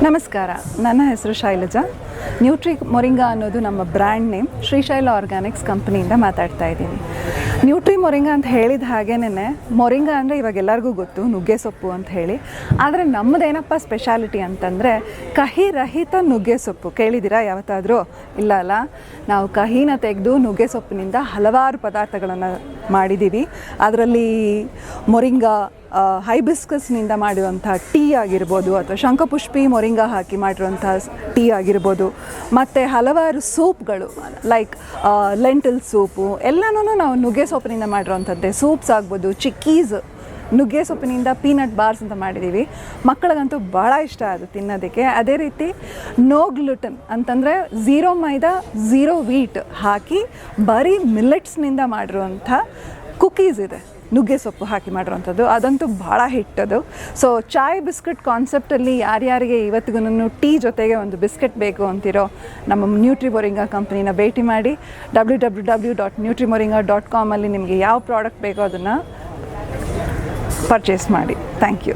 ನಮಸ್ಕಾರ, ನನ್ನ ಹೆಸರು ಶೈಲಜಾ. ನ್ಯೂಟ್ರಿ ಮೊರಿಂಗಾ ಅನ್ನೋದು ನಮ್ಮ ಬ್ರ್ಯಾಂಡ್ ನೇಮ್. ಶ್ರೀಶೈಲ ಆರ್ಗ್ಯಾನಿಕ್ಸ್ ಕಂಪ್ನಿಯಿಂದ ಮಾತಾಡ್ತಾ ಇದ್ದೀನಿ. ನ್ಯೂಟ್ರಿ ಮೊರಿಂಗಾ ಅಂತ ಹೇಳಿದ ಹಾಗೇನೆ ಮೊರಿಂಗಾ ಅಂದರೆ ಇವಾಗ ಎಲ್ಲರಿಗೂ ಗೊತ್ತು, ನುಗ್ಗೆ ಸೊಪ್ಪು ಅಂತ ಹೇಳಿ. ಆದರೆ ನಮ್ಮದೇನಪ್ಪ ಸ್ಪೆಷಾಲಿಟಿ ಅಂತಂದರೆ ಕಹಿ ರಹಿತ ನುಗ್ಗೆ ಸೊಪ್ಪು. ಕೇಳಿದ್ದೀರಾ ಯಾವತ್ತಾದರೂ? ಇಲ್ಲ ಅಲ್ಲ. ನಾವು ಕಹಿನ ತೆಗೆದು ನುಗ್ಗೆ ಸೊಪ್ಪಿನಿಂದ ಹಲವಾರು ಪದಾರ್ಥಗಳನ್ನು ಮಾಡಿದ್ದೀವಿ. ಅದರಲ್ಲಿ ಮೊರಿಂಗಾ, ಹೈಬಿಸ್ಕಸ್ನಿಂದ ಮಾಡಿರುವಂಥ ಟೀ ಆಗಿರ್ಬೋದು, ಅಥವಾ ಶಂಖಪುಷ್ಪಿ ಮೊರಿಂಗಾ ಹಾಕಿ ಮಾಡಿರುವಂಥ ಟೀ ಆಗಿರ್ಬೋದು, ಮತ್ತು ಹಲವಾರು ಸೂಪ್ಗಳು ಲೈಕ್ ಲೆಂಟಿಲ್ ಸೂಪು ಎಲ್ಲನೂ ನಾವು ನುಗ್ಗೆ ಸೊಪ್ಪಿನಿಂದ ಮಾಡಿರೋವಂಥದ್ದೇ. ಸೂಪ್ಸ್ ಆಗ್ಬೋದು, ಚಿಕ್ಕೀಸ್ ನುಗ್ಗೆ ಸೊಪ್ಪಿನಿಂದ ಪೀನಟ್ ಬಾರ್ಸ್ ಅಂತ ಮಾಡಿದ್ದೀವಿ. ಮಕ್ಕಳಿಗಂತೂ ಭಾಳ ಇಷ್ಟ ಅದು ತಿನ್ನೋದಕ್ಕೆ. ಅದೇ ರೀತಿ ನೋ ಗ್ಲುಟನ್ ಅಂತಂದರೆ ಝೀರೋ ಮೈದಾ, ಝೀರೋ ವೀಟ್ ಹಾಕಿ ಬರೀ ಮಿಲ್ಲೆಟ್ಸ್ನಿಂದ ಮಾಡಿರುವಂಥ ಕುಕೀಸ್ ಇದೆ, ನುಗ್ಗೆ ಸೊಪ್ಪು ಹಾಕಿ ಮಾಡಿರೋವಂಥದ್ದು. ಅದಂತೂ ಭಾಳ ಹಿಟ್ಟದು. ಸೊ ಚಾಯ್ ಬಿಸ್ಕೆಟ್ ಕಾನ್ಸೆಪ್ಟಲ್ಲಿ ಯಾರ್ಯಾರಿಗೆ ಇವತ್ತಿಗೂ ಟೀ ಜೊತೆಗೆ ಒಂದು ಬಿಸ್ಕೆಟ್ ಬೇಕು ಅಂತಿರೋ ನಮ್ಮ ನ್ಯೂಟ್ರಿ ಮೊರಿಂಗಾ ಕಂಪ್ನಿನ ಭೇಟಿ ಮಾಡಿ. www.nutrimoringa.com ಅಲ್ಲಿ ನಿಮಗೆ ಯಾವ ಪ್ರಾಡಕ್ಟ್ ಬೇಕೋ ಅದನ್ನು ಪರ್ಚೇಸ್ ಮಾಡಿ. Thank you.